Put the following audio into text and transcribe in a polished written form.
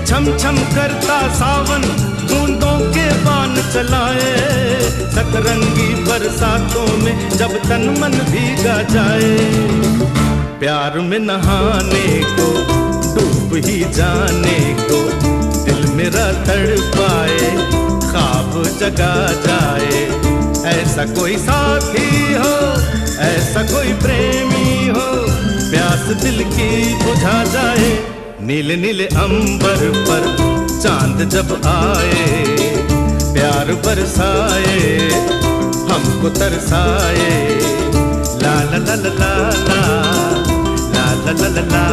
छम छम करता सावन बूंदों के बान चलाए, सतरंगी बरसातों में जब तन मन भीगा जाए। प्यार में नहाने को, डूब ही जाने को, दिल मेरा तड़पाए, ख्वाब जगा जाए। ऐसा कोई साथी हो, ऐसा कोई प्रेमी हो, प्यास दिल की बुझा जाए। नीले नीले अंबर पर चांद जब आए, प्यार बरसाए, हमको तरसाए। ला ला ला ला ला ला ला ला ला ला।